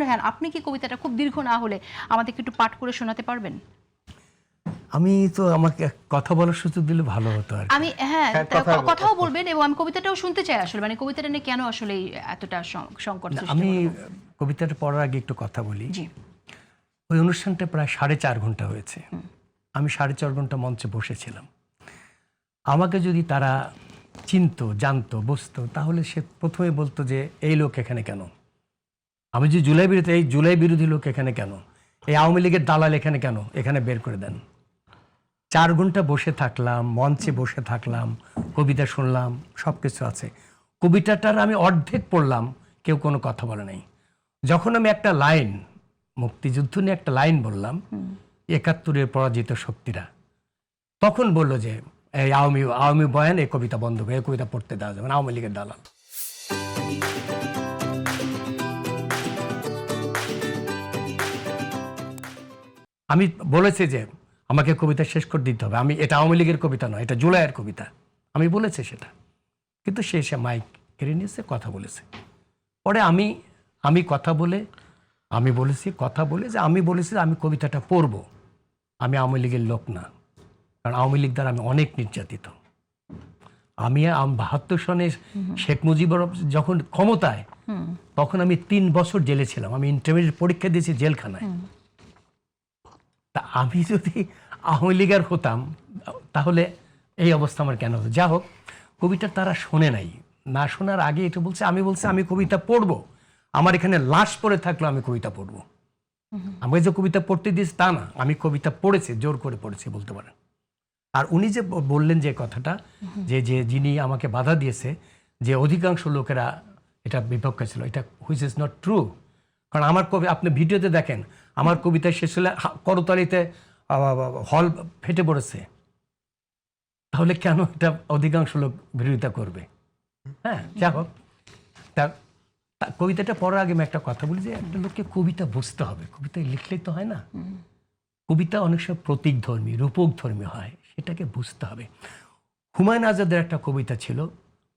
রায়হান, আপনি কি কবিতাটা খুব দীর্ঘ না হলে আমাদেরকে একটু পাঠ করে শোনাতে পারবেন? আমি তো আমাকে কথা বলার সুযোগ দিলে ভালো হতো আর আমি কথাও বলবেন এবং আমি কবিতাটাও শুনতে চাই আসলে, মানে কবিতাটা নিয়ে কেন আসলে এতটা সংকট সৃষ্টি হলো। আমি কবিতাটা পড়ার আগে একটু কথা বলি। জি। ওই অনুষ্ঠানটা প্রায় 4.5 ঘন্টা হয়েছে। আমি 4.5 ঘন্টা মঞ্চে বসেছিলাম। আমাকে যদি তারা চিনতো, জানতো, বুঝতো, তাহলে সে প্রথমে বলতো যে এই লোক এখানে কেন, আমি যে জুলাই বিরোধী, এই জুলাই বিরোধী লোক এখানে কেন, এই আওয়ামী লীগের দালাল এখানে কেন, এখানে বের করে দেন। 4 ঘন্টা বসে থাকলাম, মঞ্চে বসে থাকলাম, কবিতা শুনলাম, সব কিছু আছে। কবিতাটার আমি অর্ধেক পড়লাম, কেউ কোনো কথা বলে নাই। যখন আমি একটা লাইন, মুক্তিযুদ্ধ নিয়ে একটা লাইন বললাম, ৭১-এর পরাজিত শক্তিরা, তখন বললো যে এই আওয়ামী বয়ান, এই কবিতা বন্ধ করে, এই কবিতা পড়তে দেওয়া যাবে না, আওয়ামী লীগের দালাল। আমি বলেছি যে আমাকে কবিতা শেষ করে দিতে হবে, আমি এটা আওয়ামী লীগের কবিতা নয়, এটা জুলাইয়ের কবিতা, আমি বলেছি সেটা। কিন্তু সে এসে মাইক কেড়ে নিয়েছে, কথা বলেছে। পরে আমি কথা বলে, আমি বলেছি কথা বলে যে আমি বলেছি আমি কবিতাটা পড়ব, আমি আওয়ামী লীগের লোক না, কারণ আওয়ামী লীগ দ্বারা আমি অনেক নির্যাতিত। আমি ৭২ সনে শেখ মুজিবুর যখন ক্ষমতায়, তখন আমি 3 বছর জেলে ছিলাম। আমি ইন্টারমিডিয়েট পরীক্ষা দিয়েছি জেলখানায়। তা আমি যদি আওয়ামী লীগের হতাম, তাহলে এই অবস্থা আমার কেন হতো? যা হোক, কবিতা তারা শোনে নাই। না শোনার আগে এটা বলছে, আমি বলছি আমি কবিতা পড়ব, আমার এখানে লাশ পড়ে থাকলো, আমি কবিতা পড়ব। আমাকে যে কবিতা পড়তে দিয়েছে তা না, আমি কবিতা পড়েছি, জোর করে পড়েছি বলতে পারেন। আর উনি যে বললেন যে কথাটা, যে যিনি আমাকে বাধা দিয়েছে, যে অধিকাংশ লোকেরা এটা বিপক্ষে ছিল, এটা হুইচ ইজ নট ট্রু। কারণ আমার কবি, আপনি ভিডিওতে দেখেন, আমার কবিতা শেষ হলে করতালিতে হল ফেটে পড়েছে। তাহলে কেন এটা অধিকাংশ লোক বিরোধিতা করবে? হ্যাঁ, যা হোক, তা কবিতাটা পড়ার আগে আমি একটা কথা বলি যে একটা লোককে কবিতা বুঝতে হবে, কবিতা লিখলেই তো হয় না। কবিতা অনেক সময় প্রতীকধর্মী, রূপকধর্মী হয়, সেটাকে বুঝতে হবে। হুমায়ুন আজাদের একটা কবিতা ছিল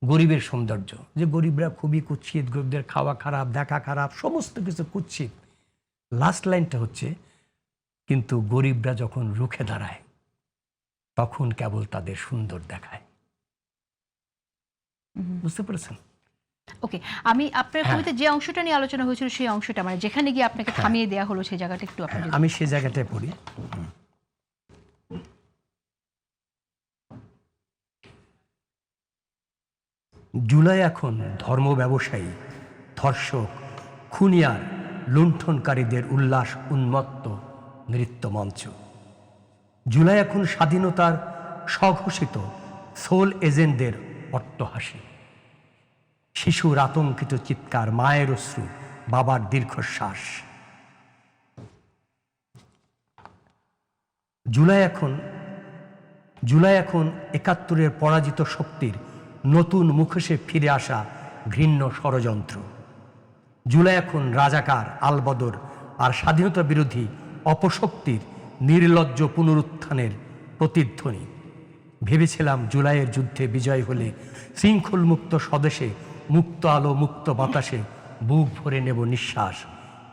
গরিবের সৌন্দর্য, যে গরিবরা খুবই কুৎসিত, গরিবদের খাওয়া খারাপ, দেখা খারাপ, সমস্ত কিছু কুৎসিত। লাস্ট লাইনটা হচ্ছে, কিন্তু গরিবরা যখন রুখে দাঁড়ায়, তখন কেবল তাদের সুন্দর দেখায়। বুঝতে পেরেছেন? ওকে, আমি আপনার কবিতার যে অংশটা নিয়ে আলোচনা হয়েছিল সেই অংশটা, মানে যেখানে গিয়ে আপনাকে থামিয়ে দেওয়া হলো, সেই জায়গাটা একটু আপনি আমি সেই জায়গাটায় পড়ি। জুলাই এখন ধর্ম ব্যবসায়ী, ধর্ষক, খুনিয়ার, লুণ্ঠনকারীদের উল্লাস উন্মত্ত নৃত্য মঞ্চ। জুলাই এখন স্বাধীনতার স্বঘোষিত সোল এজেন্টদের অট্টহাসি। শিশুর আতঙ্কিত চিৎকার, মায়ের অশ্রু, বাবার দীর্ঘশ্বাস। জুলাই এখন ৭১-এর পরাজিত শক্তির নতুন মুখোশে ফিরে আসা ঘৃণ্য ষড়যন্ত্র। জুলাই এখন রাজাকার, আলবদর আর স্বাধীনতা বিরোধী অপশক্তির নির্লজ্জ পুনরুত্থানের প্রতিধ্বনি। ভেবেছিলাম জুলাইয়ের যুদ্ধে বিজয় হলে শৃঙ্খল মুক্ত স্বদেশে, মুক্ত আলো, মুক্ত বাতাসে বুক ভরে নেব নিঃশ্বাস।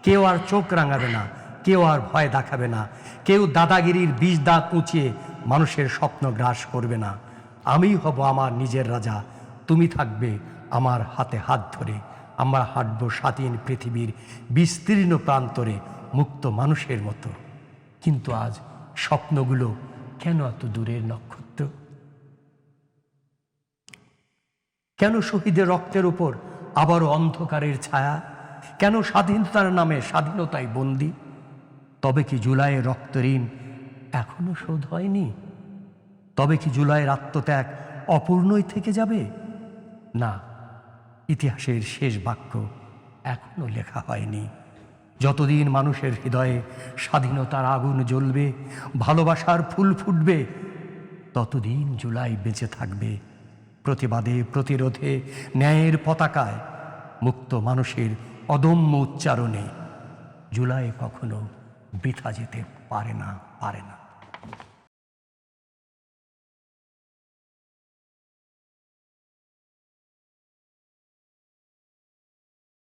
কেউ আর চোখ রাঙাবে না, কেউ আর ভয় দেখাবে না, কেউ দাদাগিরির বিষ দাঁত উঁচিয়ে মানুষের স্বপ্ন গ্রাস করবে না। আমি হব আমার নিজের রাজা, তুমি থাকবে আমার হাতে হাত ধরে। আমরা হাঁটব স্বাধীন পৃথিবীর বিস্তীর্ণ প্রান্তরে, মুক্ত মানুষের মতো। কিন্তু আজ স্বপ্নগুলো কেন এত দূরের নক্ষত্র? কেন শহীদের রক্তের উপর আবারও অন্ধকারের ছায়া? কেন স্বাধীনতার নামে স্বাধীনতায় বন্দী? তবে কি জুলাইয়ের রক্তঋণ এখনো শোধ হয়নি? তবে কি জুলাইয়ের আত্মত্যাগ অপূর্ণই থেকে যাবে? না, ইতিহাসের শেষ বাক্য এখনো লেখা হয়নি। যতদিন মানুষের হৃদয়ে স্বাধীনতার আগুন জ্বলবে, ভালোবাসার ফুল ফুটবে, ততদিন জুলাই বেঁচে থাকবে। প্রতিবাদে, প্রতিরোধে, ন্যায়ের পতাকায়, মুক্ত মানুষের অদম্য উচ্চারণে। জুলাই কখনো বৃথা যেতে পারে না, পারে না।